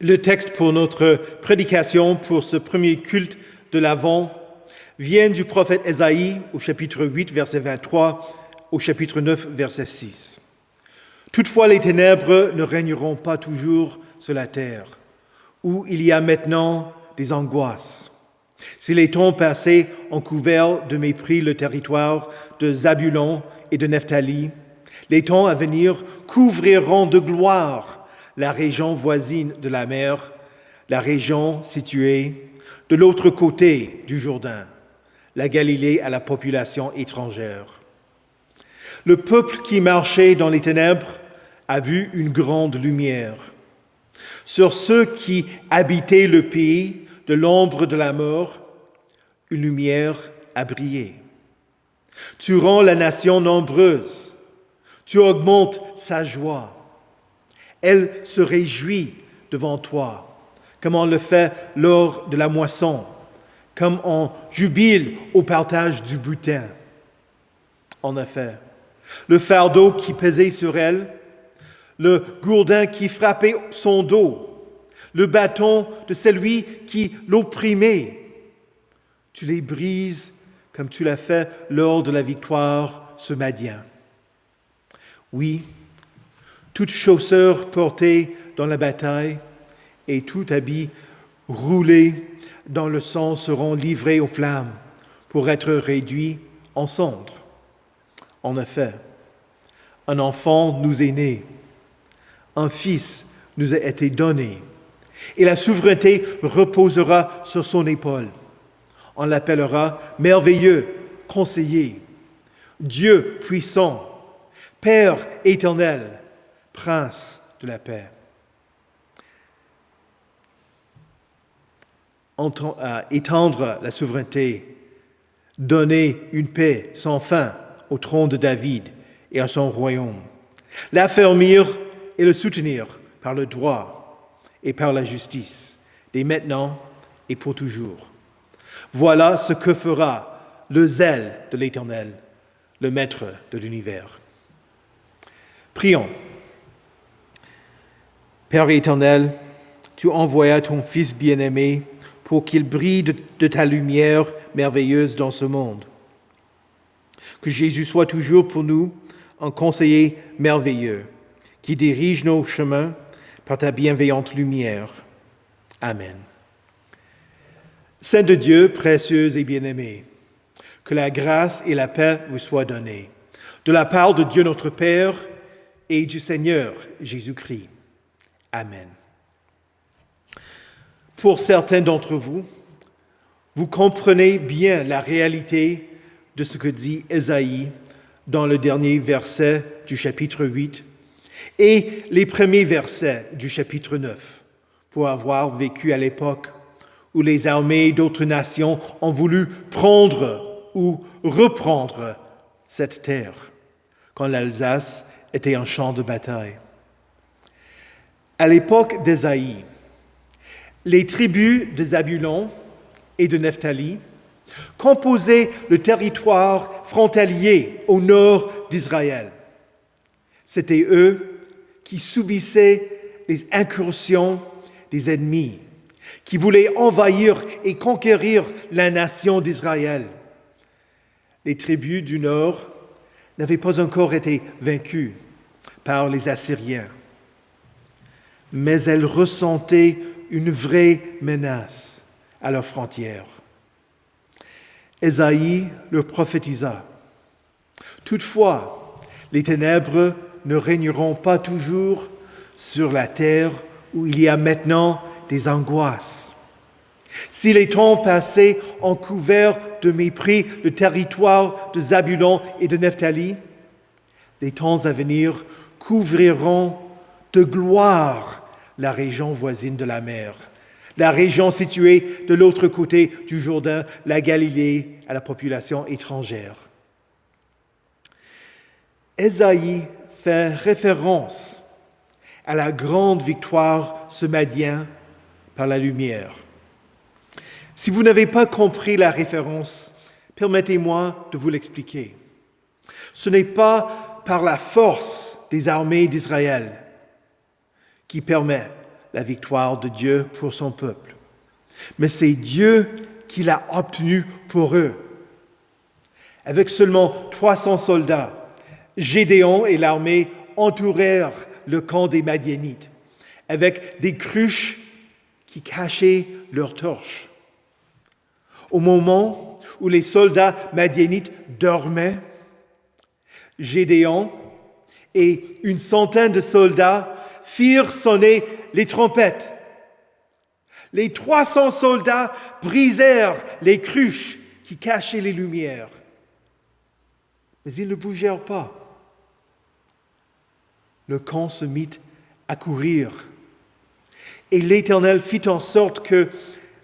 Le texte pour notre prédication pour ce premier culte de l'Avent vient du prophète Ésaïe au chapitre 8, verset 23, au chapitre 9, verset 6. Toutefois, les ténèbres ne régneront pas toujours sur la terre, où il y a maintenant des angoisses. Si les temps passés ont couvert de mépris le territoire de Zabulon et de Nephtali, les temps à venir couvriront de gloire la région voisine de la mer, la région située de l'autre côté du Jourdain, la Galilée à la population étrangère. Le peuple qui marchait dans les ténèbres a vu une grande lumière. Sur ceux qui habitaient le pays de l'ombre de la mort, une lumière a brillé. Tu rends la nation nombreuse, tu augmentes sa joie. Elle se réjouit devant toi, comme on le fait lors de la moisson, comme on jubile au partage du butin. En effet, le fardeau qui pesait sur elle, le gourdin qui frappait son dos, le bâton de celui qui l'opprimait, tu les brises comme tu l'as fait lors de la victoire sur Madian. Oui, toute chaussure portée dans la bataille et tout habit roulé dans le sang seront livrés aux flammes pour être réduits en cendres. En effet, un enfant nous est né, un fils nous a été donné, et la souveraineté reposera sur son épaule. On l'appellera merveilleux, conseiller, Dieu puissant, Père éternel, Prince de la paix. Étendre la souveraineté, donner une paix sans fin au trône de David et à son royaume, l'affermir et le soutenir par le droit et par la justice, dès maintenant et pour toujours. Voilà ce que fera le zèle de l'Éternel, le Maître de l'univers. Prions. Père éternel, tu envoyas ton Fils bien-aimé pour qu'il brille de ta lumière merveilleuse dans ce monde. Que Jésus soit toujours pour nous un conseiller merveilleux qui dirige nos chemins par ta bienveillante lumière. Amen. Saint de Dieu, précieux et bien-aimé, que la grâce et la paix vous soient données, de la part de Dieu notre Père et du Seigneur Jésus-Christ. Amen. Pour certains d'entre vous, vous comprenez bien la réalité de ce que dit Ésaïe dans le dernier verset du chapitre 8 et les premiers versets du chapitre 9, pour avoir vécu à l'époque où les armées d'autres nations ont voulu prendre ou reprendre cette terre, quand l'Alsace était un champ de bataille. À l'époque d'Ésaïe, les tribus de Zabulon et de Nephtali composaient le territoire frontalier au nord d'Israël. C'étaient eux qui subissaient les incursions des ennemis, qui voulaient envahir et conquérir la nation d'Israël. Les tribus du nord n'avaient pas encore été vaincues par les Assyriens, mais elles ressentaient une vraie menace à leurs frontières. Ésaïe leur prophétisa. Toutefois, les ténèbres ne régneront pas toujours sur la terre où il y a maintenant des angoisses. Si les temps passés ont couvert de mépris le territoire de Zabulon et de Nephtali, les temps à venir couvriront de gloire la région voisine de la mer, la région située de l'autre côté du Jourdain, la Galilée à la population étrangère. Ésaïe fait référence à la grande victoire sur Madian par la lumière. Si vous n'avez pas compris la référence, permettez-moi de vous l'expliquer. Ce n'est pas par la force des armées d'Israël qui permet la victoire de Dieu pour son peuple. Mais c'est Dieu qui l'a obtenu pour eux. Avec seulement 300 soldats, Gédéon et l'armée entourèrent le camp des Madianites avec des cruches qui cachaient leurs torches. Au moment où les soldats madianites dormaient, Gédéon et une centaine de soldats firent sonner les trompettes. Les 300 soldats brisèrent les cruches qui cachaient les lumières. Mais ils ne bougèrent pas. Le camp se mit à courir. Et l'Éternel fit en sorte que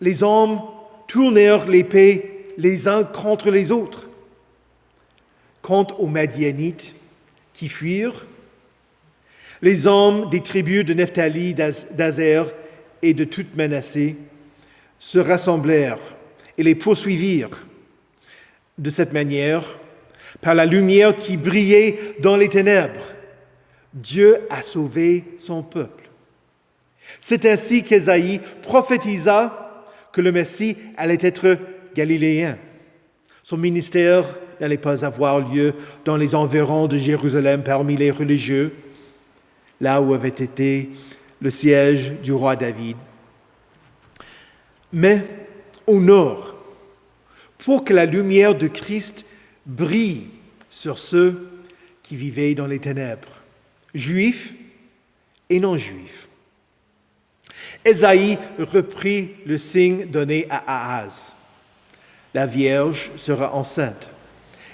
les hommes tournèrent l'épée les uns contre les autres. Quant aux Madianites qui fuirent, les hommes des tribus de Nephtali, d'Azer et de toute Manassé se rassemblèrent et les poursuivirent. De cette manière, par la lumière qui brillait dans les ténèbres, Dieu a sauvé son peuple. C'est ainsi qu'Ésaïe prophétisa que le Messie allait être galiléen. Son ministère n'allait pas avoir lieu dans les environs de Jérusalem parmi les religieux, là où avait été le siège du roi David. Mais au nord, pour que la lumière de Christ brille sur ceux qui vivaient dans les ténèbres, juifs et non-juifs. Ésaïe reprit le signe donné à Ahaz. La Vierge sera enceinte.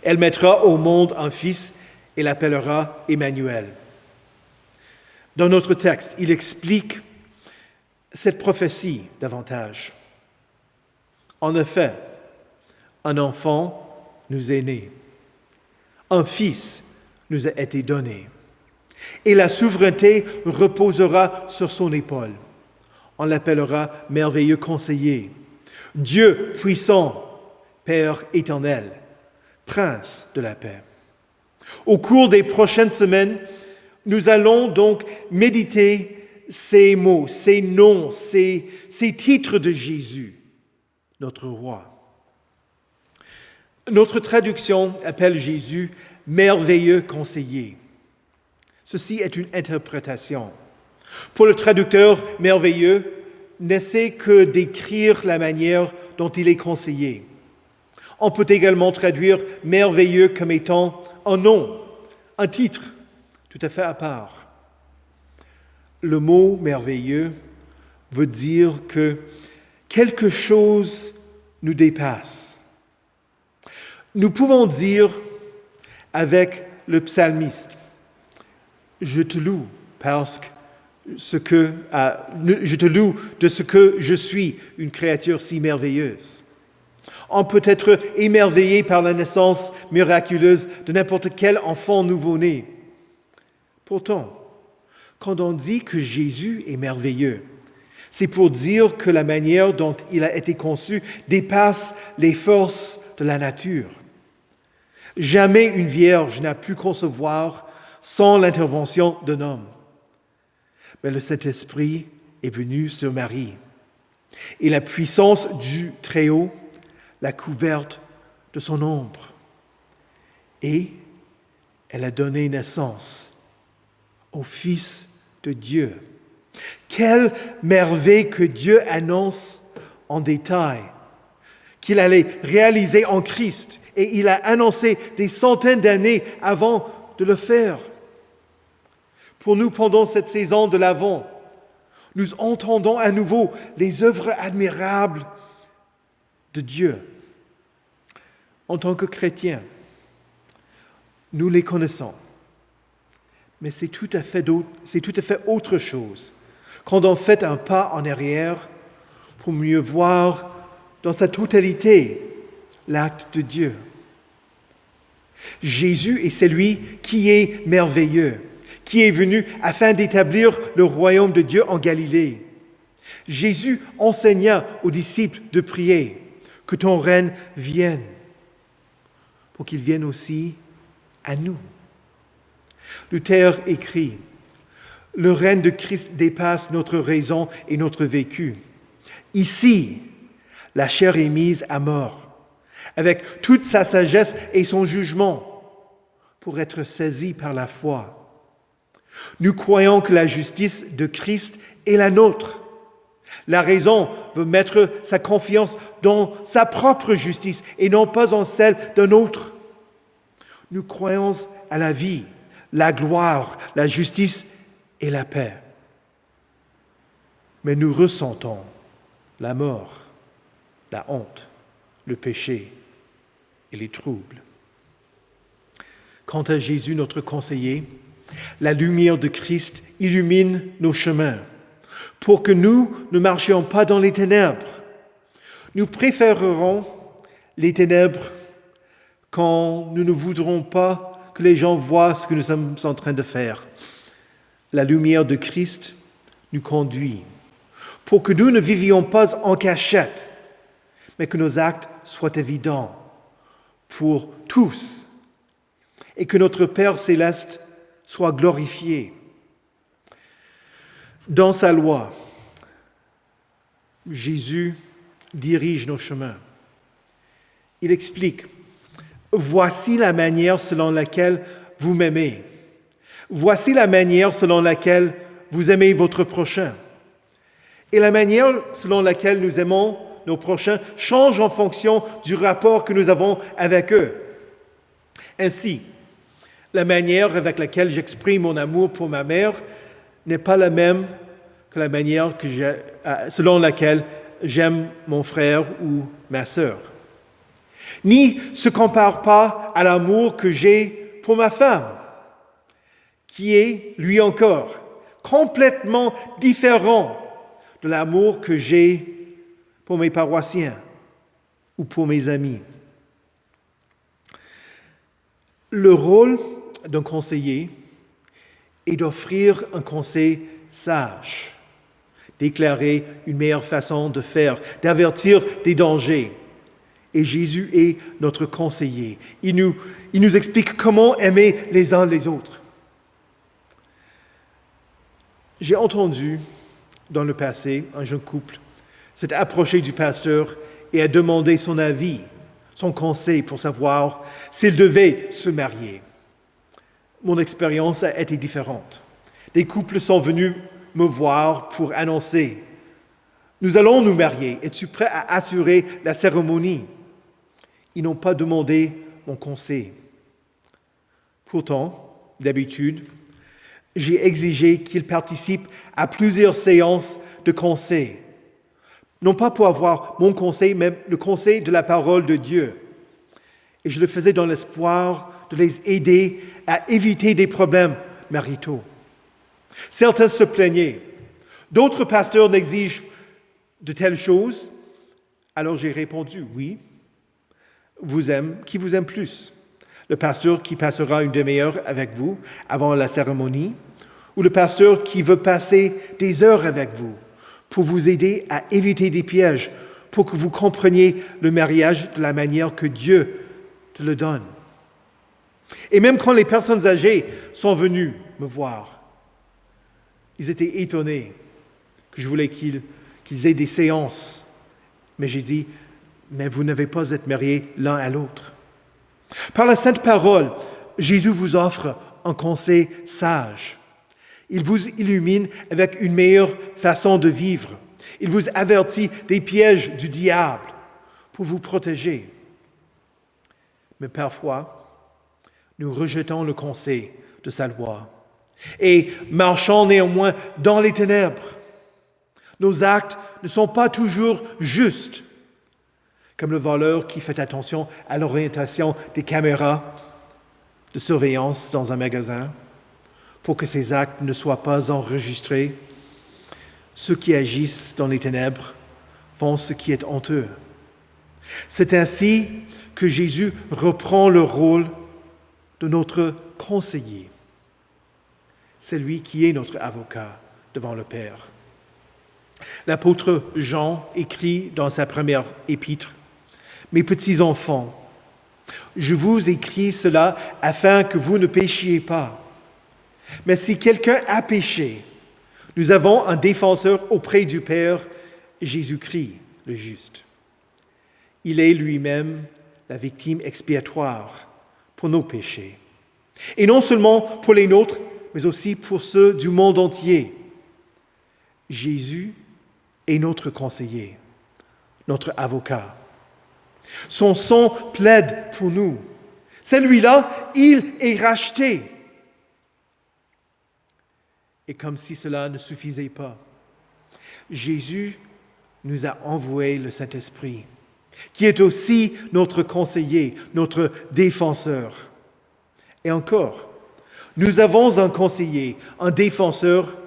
Elle mettra au monde un fils et l'appellera Emmanuel. Dans notre texte, il explique cette prophétie davantage. En effet, un enfant nous est né, un fils nous a été donné, et la souveraineté reposera sur son épaule. On l'appellera merveilleux conseiller, Dieu puissant, Père éternel, Prince de la paix. Au cours des prochaines semaines, nous allons donc méditer ces mots, ces noms, ces titres de Jésus, notre roi. Notre traduction appelle Jésus merveilleux conseiller. Ceci est une interprétation. Pour le traducteur merveilleux, n'essaie que d'écrire la manière dont il est conseillé. On peut également traduire merveilleux comme étant un nom, un titre, tout à fait à part. Le mot merveilleux veut dire que quelque chose nous dépasse. Nous pouvons dire avec le psalmiste, « Je te loue parce que je te loue de ce que je suis, une créature si merveilleuse. » On peut être émerveillé par la naissance miraculeuse de n'importe quel enfant nouveau-né. Pourtant, quand on dit que Jésus est merveilleux, c'est pour dire que la manière dont il a été conçu dépasse les forces de la nature. Jamais une vierge n'a pu concevoir sans l'intervention d'un homme. Mais le Saint-Esprit est venu sur Marie. Et la puissance du Très-Haut l'a couverte de son ombre. Et elle a donné naissance au Fils de Dieu. Quelle merveille que Dieu annonce en détail, qu'il allait réaliser en Christ. Et il a annoncé des centaines d'années avant de le faire. Pour nous, pendant cette saison de l'Avent, nous entendons à nouveau les œuvres admirables de Dieu. En tant que chrétiens, nous les connaissons. Mais c'est tout à fait autre chose quand on fait un pas en arrière pour mieux voir dans sa totalité l'acte de Dieu. Jésus est celui qui est merveilleux, qui est venu afin d'établir le royaume de Dieu en Galilée. Jésus enseigna aux disciples de prier que ton règne vienne, pour qu'il vienne aussi à nous. Luther écrit, Le règne de Christ dépasse notre raison et notre vécu. Ici, la chair est mise à mort, avec toute sa sagesse et son jugement, pour être saisie par la foi. Nous croyons que la justice de Christ est la nôtre. La raison veut mettre sa confiance dans sa propre justice et non pas en celle d'un autre. Nous croyons à la vie, la gloire, la justice et la paix. Mais nous ressentons la mort, la honte, le péché et les troubles. Quant à Jésus, notre conseiller, la lumière de Christ illumine nos chemins pour que nous ne marchions pas dans les ténèbres. Nous préférerons les ténèbres quand nous ne voudrons pas que les gens voient ce que nous sommes en train de faire. La lumière de Christ nous conduit pour que nous ne vivions pas en cachette, mais que nos actes soient évidents pour tous et que notre Père céleste soit glorifié. Dans sa loi, Jésus dirige nos chemins. Il explique, « Voici la manière selon laquelle vous m'aimez. Voici la manière selon laquelle vous aimez votre prochain. » Et la manière selon laquelle nous aimons nos prochains change en fonction du rapport que nous avons avec eux. Ainsi, la manière avec laquelle j'exprime mon amour pour ma mère n'est pas la même que la manière selon laquelle j'aime mon frère ou ma sœur. Ni se compare pas à l'amour que j'ai pour ma femme, qui est, lui encore, complètement différent de l'amour que j'ai pour mes paroissiens ou pour mes amis. Le rôle d'un conseiller est d'offrir un conseil sage, d'éclairer une meilleure façon de faire, d'avertir des dangers. Et Jésus est notre conseiller. Il nous explique comment aimer les uns les autres. J'ai entendu dans le passé un jeune couple s'est approché du pasteur et a demandé son avis, son conseil pour savoir s'il devait se marier. Mon expérience a été différente. Des couples sont venus me voir pour annoncer « Nous allons nous marier, es-tu prêt à assurer la cérémonie ?» Ils n'ont pas demandé mon conseil. Pourtant, d'habitude, j'ai exigé qu'ils participent à plusieurs séances de conseil. Non pas pour avoir mon conseil, mais le conseil de la parole de Dieu. Et je le faisais dans l'espoir de les aider à éviter des problèmes maritaux. Certains se plaignaient. D'autres pasteurs n'exigent de telles choses. Alors j'ai répondu, oui, qui vous aime plus? Le pasteur qui passera une demi-heure avec vous avant la cérémonie, ou le pasteur qui veut passer des heures avec vous pour vous aider à éviter des pièges, pour que vous compreniez le mariage de la manière que Dieu te le donne. Et même quand les personnes âgées sont venues me voir, ils étaient étonnés que je voulais qu'ils aient des séances. Mais j'ai dit, mais vous n'avez pas à être mariés l'un à l'autre. Par la Sainte Parole, Jésus vous offre un conseil sage. Il vous illumine avec une meilleure façon de vivre. Il vous avertit des pièges du diable pour vous protéger. Mais parfois, nous rejetons le conseil de sa loi et marchons néanmoins dans les ténèbres. Nos actes ne sont pas toujours justes, comme le voleur qui fait attention à l'orientation des caméras de surveillance dans un magasin pour que ses actes ne soient pas enregistrés. Ceux qui agissent dans les ténèbres font ce qui est honteux. C'est ainsi que Jésus reprend le rôle de notre conseiller. C'est lui qui est notre avocat devant le Père. L'apôtre Jean écrit dans sa première épître, « Mes petits enfants, je vous écris cela afin que vous ne péchiez pas. Mais si quelqu'un a péché, nous avons un défenseur auprès du Père, Jésus-Christ, le juste. Il est lui-même la victime expiatoire pour nos péchés. Et non seulement pour les nôtres, mais aussi pour ceux du monde entier. Jésus est notre conseiller, notre avocat. Son sang plaide pour nous. Celui-là, il est racheté. Et comme si cela ne suffisait pas, Jésus nous a envoyé le Saint-Esprit, qui est aussi notre conseiller, notre défenseur. Et encore, nous avons un conseiller, un défenseur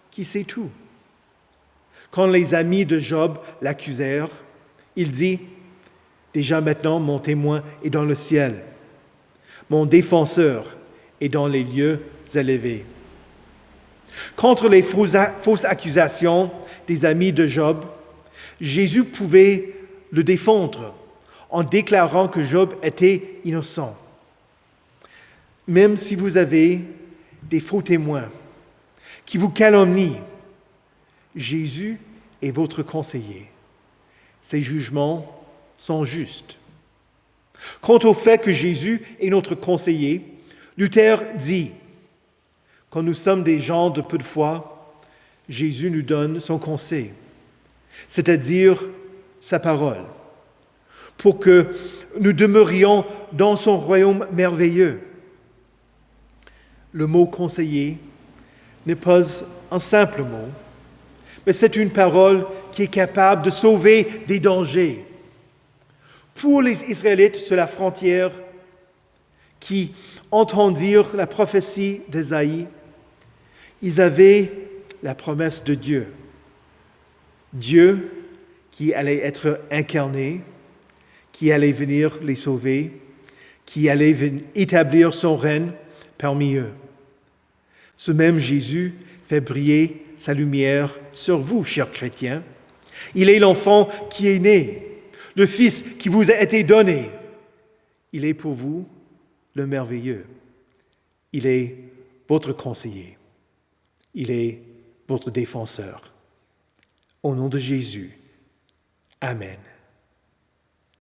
qui sait tout. Quand les amis de Job l'accusèrent, il dit, « Déjà maintenant, mon témoin est dans le ciel. Mon défenseur est dans les lieux élevés. » Contre les fausses accusations des amis de Job, Jésus pouvait le défendre en déclarant que Job était innocent. Même si vous avez des faux témoins qui vous calomnient, Jésus est votre conseiller. Ses jugements sont justes. Quant au fait que Jésus est notre conseiller, Luther dit, quand nous sommes des gens de peu de foi, Jésus nous donne son conseil, c'est-à-dire sa parole, pour que nous demeurions dans son royaume merveilleux. Le mot conseiller n'est pas un simple mot, mais c'est une parole qui est capable de sauver des dangers. Pour les Israélites sur la frontière qui entendirent la prophétie d'Ésaïe, ils avaient la promesse de Dieu. Dieu qui allait être incarné, qui allait venir les sauver, qui allait établir son règne parmi eux. Ce même Jésus fait briller sa lumière sur vous, chers chrétiens. Il est l'enfant qui est né, le Fils qui vous a été donné. Il est pour vous le merveilleux. Il est votre conseiller. Il est votre défenseur. Au nom de Jésus. Amen.